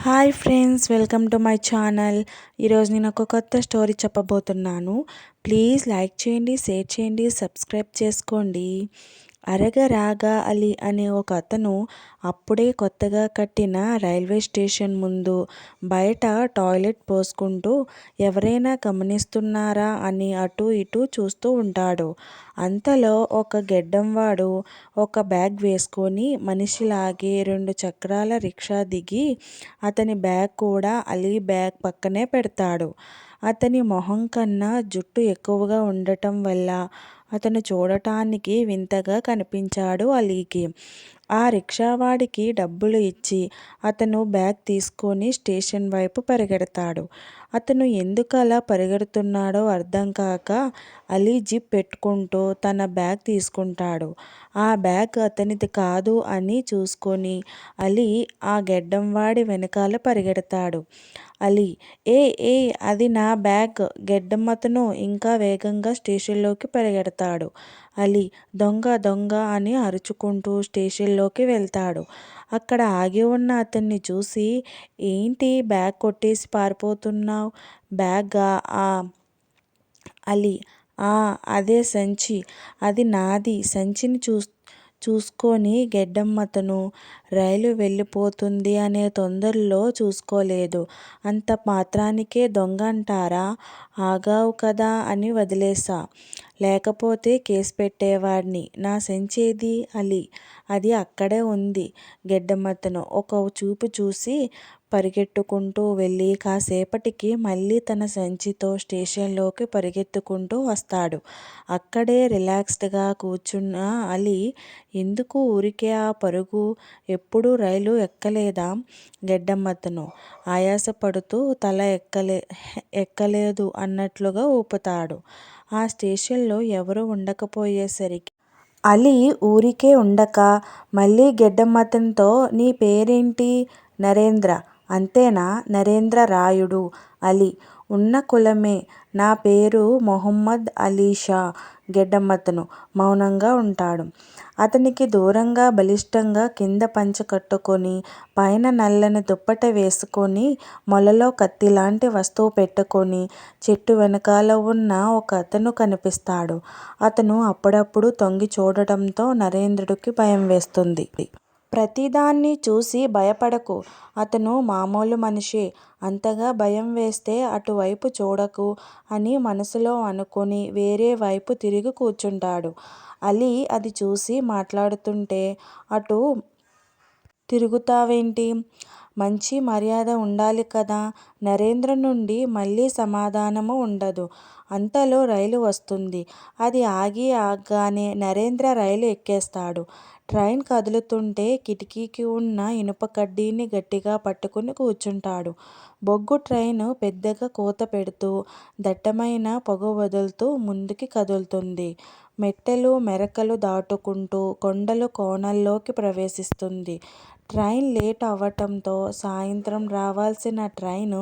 Hi friends, welcome to my channel. ఈరోజు నేను ఒక కొత్త స్టోరీ చెప్పబోతున్నాను. ప్లీజ్ లైక్ చేయండి, షేర్ చేయండి, సబ్స్క్రైబ్ చేసుకోండి. అరగరాగా అలీ అనే ఒక అతను అప్పుడే కొత్తగా కట్టిన రైల్వే స్టేషన్ ముందు బయట టాయిలెట్ పోసుకుంటూ ఎవరైనా గమనిస్తున్నారా అని అటు ఇటు చూస్తూ ఉంటాడు. అంతలో ఒక గెడ్డంవాడు ఒక బ్యాగ్ వేసుకొని మనిషిలాగే 2 చక్రాల రిక్షా దిగి అతని బ్యాగ్ కూడా అలీ బ్యాగ్ పక్కనే పెడతాడు. అతని మొహం కన్నా జుట్టు ఎక్కువగా ఉండటం వల్ల అతను చూడటానికి వింతగా కనిపించాడు అలీకి. ఆ రిక్షావాడికి డబ్బులు ఇచ్చి అతను బ్యాగ్ తీసుకొని స్టేషన్ వైపు పరిగెడతాడు. అతను ఎందుకలా పరిగెడుతున్నాడో అర్థం కాక అలీ జిప్ పెట్టుకుంటూ తన బ్యాగ్ తీసుకుంటాడు. ఆ బ్యాగ్ అతనిది కాదు అని చూసుకొని అలీ ఆ గెడ్డంవాడి వెనకాల పరిగెడతాడు. అలీ, ఏ ఏ అది నా బ్యాగ్! గెడ్డమతను ఇంకా వేగంగా స్టేషన్లోకి పరిగెడతాడు. అలీ, దొంగ దొంగ అని అరుచుకుంటూ స్టేషన్లోకి వెళ్తాడు. అక్కడ ఆగి ఉన్న అతన్ని చూసి, ఏంటి బ్యాగ్ కొట్టేసి పారిపోతున్నావ్? బ్యాగా? అలీ, అదే సంచి. అది నాది. సంచిని చూసుకొని గెడ్డమతను రైలు వెళ్ళిపోతుంది అనే తొందరలో చూసుకోలేదు. అంత మాత్రానికే దొంగ అంటారా? ఆగావు కదా అని వదిలేశా. లేకపోతే కేసు పెట్టేవాడ్ని. నా సంచేది? అలీ, అది అక్కడే ఉంది. గెడ్డమతను ఒక చూపు చూసి పరిగెట్టుకుంటూ వెళ్ళి కాసేపటికి మళ్ళీ తన సంచితో స్టేషన్లోకి పరిగెత్తుకుంటూ వస్తాడు. అక్కడే రిలాక్స్డ్గా కూర్చున్న అలీ, ఎందుకు ఊరికే ఆ పరుగు? ఎప్పుడూ రైలు ఎక్కలేదా? గెడ్డమతను ఆయాసపడుతూ తల ఎక్కలేదు అన్నట్లుగా ఊపుతాడు. ఆ స్టేషన్లో ఎవరూ ఉండకపోయేసరికి అలీ ఊరికే ఉండక మళ్ళీ గెడ్డమతనితో, నీ పేరేంటి? నరేంద్ర. అంతేనా? నరేంద్రరాయుడు. అలీ, ఉన్న కులమే. నా పేరు మొహమ్మద్ అలీషా. గెడ్డమతను మౌనంగా ఉంటాడు. అతనికి దూరంగా బలిష్టంగా కింద పంచె కట్టుకొని పైన నల్లని దుప్పటి వేసుకొని మొలలో కత్తిలాంటి వస్తువు పెట్టుకొని చెట్టు వెనకాల ఉన్న ఒక అతను కనిపిస్తాడు. అతను అప్పుడప్పుడు తొంగి చూడటంతో నరేంద్రుడికి భయం వేస్తుంది. ప్రతిదాన్ని చూసి భయపడకు. అతను మామూలు మనిషే. అంతగా భయం వేస్తే అటువైపు చూడకు అని మనసులో అనుకుని వేరే వైపు తిరిగి కూర్చుంటాడు. అలీ అది చూసి మాట్లాడుతుంటే, అటు తిరుగుతావేంటి? మంచి మర్యాద ఉండాలి కదా. నరేంద్ర నుండి మళ్ళీ సమాధానము ఉండదు. అంతలో రైలు వస్తుంది. అది ఆగగానే నరేంద్ర రైలు ఎక్కేస్తాడు. ట్రైన్ కదులుతుంటే కిటికీకి ఉన్న ఇనుప కడ్డీని గట్టిగా పట్టుకుని కూర్చుంటాడు. బొగ్గు ట్రైను పెద్దగా కూత పెడుతూ దట్టమైన పొగ వదులుతూ ముందుకి కదులుతుంది. మెట్టెలు మెరకలు దాటుకుంటూ కొండలు కోనల్లోకి ప్రవేశిస్తుంది. ట్రైన్ లేట్ అవ్వటంతో సాయంత్రం రావాల్సిన ట్రైను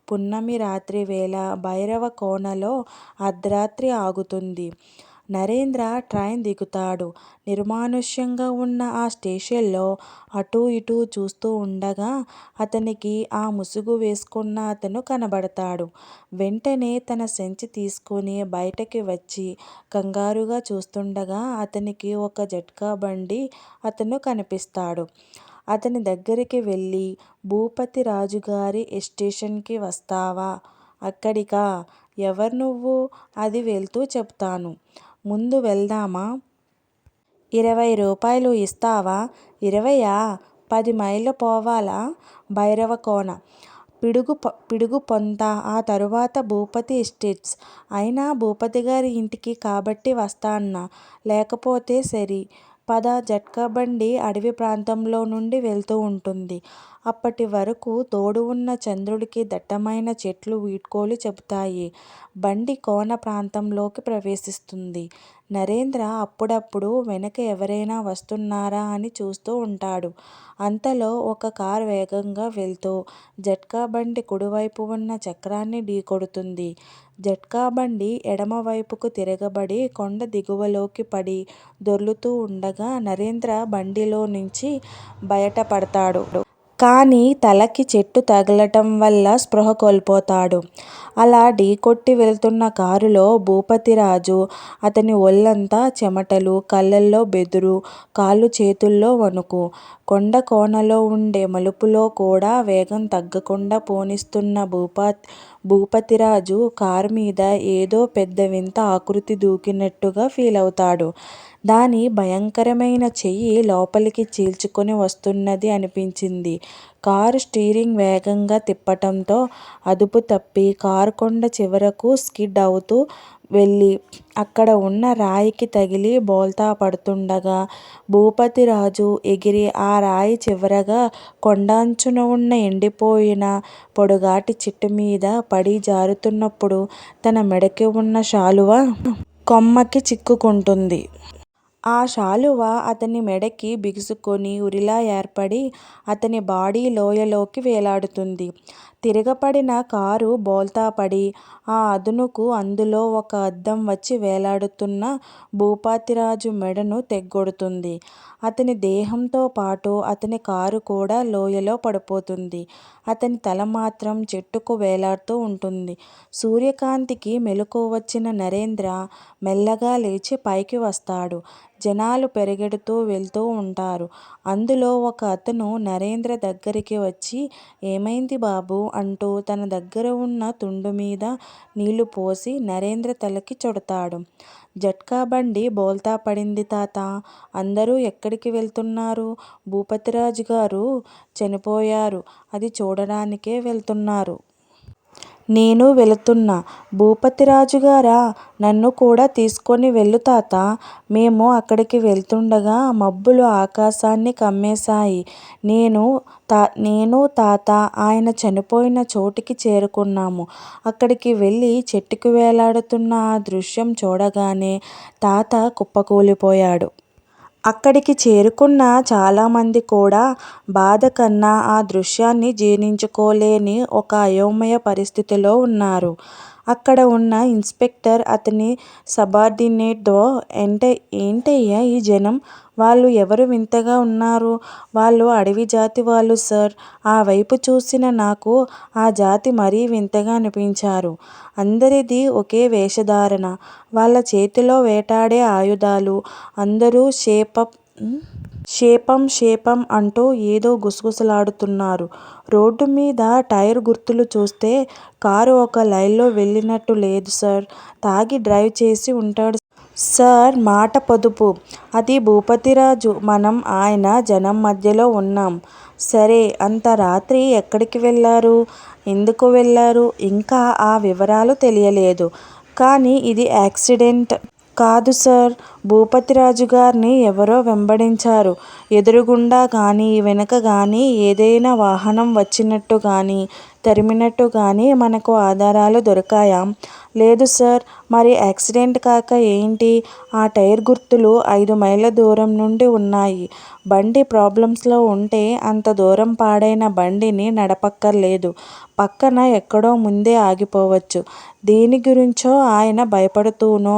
పున్నమి రాత్రి వేళ భైరవకోనలో అర్ధరాత్రి ఆగుతుంది. నరేంద్ర ట్రైన్ దిగుతాడు. నిర్మానుష్యంగా ఉన్న ఆ స్టేషన్లో అటూ ఇటూ చూస్తూ ఉండగా అతనికి ఆ ముసుగు వేసుకున్న అతను కనబడతాడు. వెంటనే తన సంచి తీసుకుని బయటకి వచ్చి కంగారుగా చూస్తుండగా అతనికి ఒక జట్కా బండి అతను కనిపిస్తాడు. అతని దగ్గరికి వెళ్ళి, భూపతి రాజుగారి ఎస్టేషన్కి వస్తావా? అక్కడికా? ఎవరు నువ్వు? అది వెళ్తూ చెప్తాను. ముందు వెళ్దామా? 20 రూపాయలు ఇస్తావా? 20ఆ? 10 మైళ్ళు పోవాలా? భైరవకోన. పిడుగు పొంత. ఆ తరువాత భూపతి ఎస్టేట్స్. అయినా భూపతిగారి ఇంటికి కాబట్టి వస్తాన్నా. లేకపోతే సరి. పద. జట్కా బండి అడవి ప్రాంతంలో నుండి వెళ్తూ ఉంటుంది. అప్పటి వరకు తోడు ఉన్న చంద్రుడికి దట్టమైన చెట్లు వీడ్కోలు చెబుతాయి. బండి కోన ప్రాంతంలోకి ప్రవేశిస్తుంది. నరేంద్ర అప్పుడప్పుడు వెనక ఎవరైనా వస్తున్నారా అని చూస్తూ ఉంటాడు. అంతలో ఒక కారు వేగంగా వెళ్తూ జట్కా బండి కుడివైపు ఉన్న చక్రాన్ని ఢీకొడుతుంది. జట్కా బండి ఎడమవైపుకు తిరగబడి కొండ దిగువలోకి పడి దొర్లుతూ ఉండగా నరేంద్ర బండిలో నుంచి బయటపడతాడు. కానీ తలకి చెట్టు తగలటం వల్ల స్పృహ కోల్పోతాడు. అలా ఢీకొట్టి వెళ్తున్న కారులో భూపతిరాజు, అతని ఒళ్ళంతా చెమటలు, కళ్ళల్లో బెదురు, కాళ్ళు చేతుల్లో వణుకు. కొండ కోనలో ఉండే మలుపులో కూడా వేగం తగ్గకుండా పోనిస్తున్న భూపతిరాజు కారు మీద ఏదో పెద్ద వింత ఆకృతి దూకినట్టుగా ఫీలవుతాడు. దాని భయంకరమైన చెయ్యి లోపలికి చీల్చుకొని వస్తున్నది అనిపించింది. కారు స్టీరింగ్ వేగంగా తిప్పటంతో అదుపు తప్పి కారు కొండ చివరకు స్కిడ్ అవుతూ వెళ్ళి అక్కడ ఉన్న రాయికి తగిలి బోల్తా పడుతుండగా భూపతిరాజు ఎగిరి ఆ రాయి చివరగా కొండంచున ఉన్న ఎండిపోయిన పొడుగాటి చెట్టు మీద పడి జారుతున్నప్పుడు తన మెడకి ఉన్న శాలువ కొమ్మకి చిక్కుకుంటుంది. ఆ శాలువ అతని మెడకి బిగుసుకొని ఉరిలా ఏర్పడి అతని బాడీ లోయలోకి వేలాడుతుంది. తిరగపడిన కారు బోల్తాపడి ఆ అదునుకు అందులో ఒక అద్దం వచ్చి వేలాడుతున్న భూపతిరాజు మెడను తెగ్గొడుతుంది. అతని దేహంతో పాటు అతని కారు కూడా లోయలో పడిపోతుంది. అతని తల మాత్రం చెట్టుకు వేలాడుతూ ఉంటుంది. సూర్యకాంతికి మెలకువ వచ్చిన నరేంద్ర మెల్లగా లేచి పైకి వస్తాడు. జనాలు పెరిగెడుతూ వెళ్తూ ఉంటారు. అందులో ఒక అతను నరేంద్ర దగ్గరికి వచ్చి ఏమైంది బాబూ అంటూ తన దగ్గర ఉన్న తుండు మీద నీళ్లు పోసి నరేంద్ర తలకి చుడతాడు. జట్కా బండి బోల్తా పడింది తాతా. అందరూ ఎక్కడికి వెళ్తున్నారు? భూపతిరాజు గారు చనిపోయారు. అది చూడడానికే వెళ్తున్నారు. నేను వెళుతున్నా. భూపతిరాజుగారా, నన్ను కూడా తీసుకొని వెళ్ళు తాతా. మేము అక్కడికి వెళ్తుండగా మబ్బులు ఆకాశాన్ని కమ్మేశాయి. నేను తాత ఆయన చనిపోయిన చోటికి చేరుకున్నాము. అక్కడికి వెళ్ళి చెట్టుకి వేలాడుతున్న ఆ దృశ్యం చూడగానే తాత కుప్పకూలిపోయాడు. అక్కడికి చేరుకున్న చాలామంది కూడా బాధ కన్నా ఆ దృశ్యాన్ని జీర్ణించుకోలేని ఒక అయోమయ పరిస్థితిలో ఉన్నారు. అక్కడ ఉన్న ఇన్స్పెక్టర్ అతని సబార్డినేట్తో ఏంటయ్యా ఈ జనం? వాళ్ళు ఎవరు వింతగా ఉన్నారు? వాళ్ళు అడవి జాతి వాళ్ళు సార్. ఆ వైపు చూసిన నాకు ఆ జాతి మరీ వింతగా అనిపించారు. అందరిది ఒకే వేషధారణ. వాళ్ళ చేతిలో వేటాడే ఆయుధాలు. అందరూ షేపం అంటూ ఏదో గుసగుసలాడుతున్నారు. రోడ్డు మీద టైర్ గుర్తులు చూస్తే కారు ఒక లైన్లో వెళ్ళినట్టు లేదు సార్. తాగి డ్రైవ్ చేసి ఉంటాడు సార్. మాట పొదుపు. అది భూపతిరాజు. మనం ఆయన జనం మధ్యలో ఉన్నాం. సరే, అంత రాత్రి ఎక్కడికి వెళ్ళారు? ఎందుకు వెళ్ళారు? ఇంకా ఆ వివరాలు తెలియలేదు. కానీ ఇది యాక్సిడెంట్ కాదు సార్. భూపతిరాజు గారిని ఎవరో వెంబడించారు. ఎదురుగుండా కానీ వెనక కానీ ఏదైనా వాహనం వచ్చినట్టు కానీ తరిమినట్టు కానీ మనకు ఆధారాలు దొరికాయా? లేదు సార్. మరి యాక్సిడెంట్ కాక ఏంటి? ఆ టైర్ గుర్తులు 5 మైళ్ళ దూరం నుండి ఉన్నాయి. బండి ప్రాబ్లమ్స్లో ఉంటే అంత దూరం పాడైన బండిని నడపక్కర్లేదు. పక్కన ఎక్కడో ముందే ఆగిపోవచ్చు. దేని గురించో ఆయన భయపడుతూనో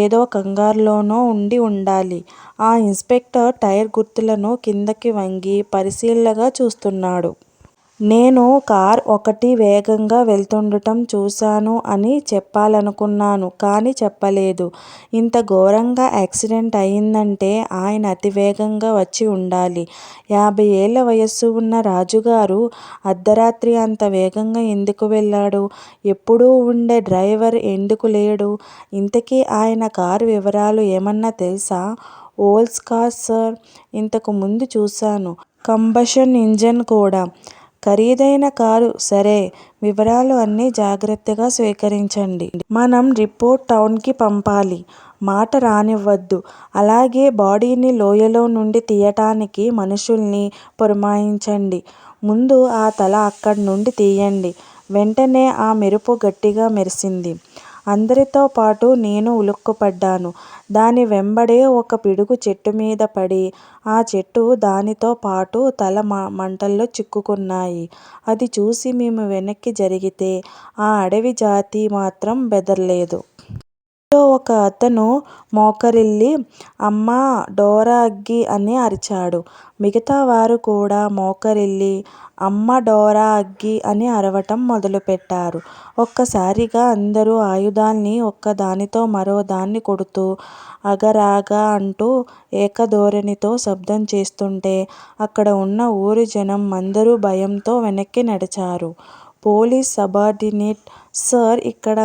ఏదో కంగారులోనో ఉండి ఉండాలి. ఆ ఇన్స్పెక్టర్ టైర్ గుర్తులను కిందకి వంగి పరిశీలనగా చూస్తున్నాడు. నేను కార్ ఒకటి వేగంగా వెళ్తుండటం చూశాను అని చెప్పాలనుకున్నాను. కానీ చెప్పలేదు. ఇంత ఘోరంగా యాక్సిడెంట్ అయిందంటే ఆయన అతివేగంగా వచ్చి ఉండాలి. 50 ఏళ్ల వయస్సు ఉన్న రాజుగారు అర్ధరాత్రి అంత వేగంగా ఎందుకు వెళ్ళాడు? ఎప్పుడూ ఉండే డ్రైవర్ ఎందుకు లేడు? ఇంతకీ ఆయన కారు వివరాలు ఏమన్నా తెలుసా? ఓల్డ్స్ కార్ సార్. ఇంతకు ముందు చూశాను. కంబషన్ ఇంజన్ కూడా. ఖరీదైన కారు. సరే, వివరాలు అన్నీ జాగ్రత్తగా స్వీకరించండి. మనం రిపోర్ట్ టౌన్కి పంపాలి. మాట రానివ్వద్దు. అలాగే బాడీని లోయలో నుండి తీయటానికి మనుషుల్ని పురమాయించండి. ముందు ఆ తల అక్కడి నుండి తీయండి. వెంటనే ఆ మెరుపు గట్టిగా మెరిసింది. అందరితో పాటు నేను ఉలిక్కిపడ్డాను. దాని వెంబడే ఒక పిడుగు చెట్టు మీద పడి ఆ చెట్టు దానితో పాటు తల మంటల్లో చిక్కుకున్నాయి. అది చూసి మేము వెనక్కి జరిగితే ఆ అడవి జాతి మాత్రం బెదరలేదు. ఒక అతను మోకరిల్లి అమ్మా డోరా అగ్గి అని అరిచాడు. మిగతా వారు కూడా మోకరిల్లి అమ్మ డోరా అగ్గి అని అరవటం మొదలుపెట్టారు. ఒక్కసారిగా అందరూ ఆయుధాల్ని ఒక్కదానితో మరోదాన్ని కొడుతూ అగరాగా అంటూ ఏకధోరణితో శబ్దం చేస్తుంటే అక్కడ ఉన్న ఊరి జనం అందరూ భయంతో వెనక్కి నడిచారు. పోలీస్ సబార్డినేట్ సార్, ఇక్కడ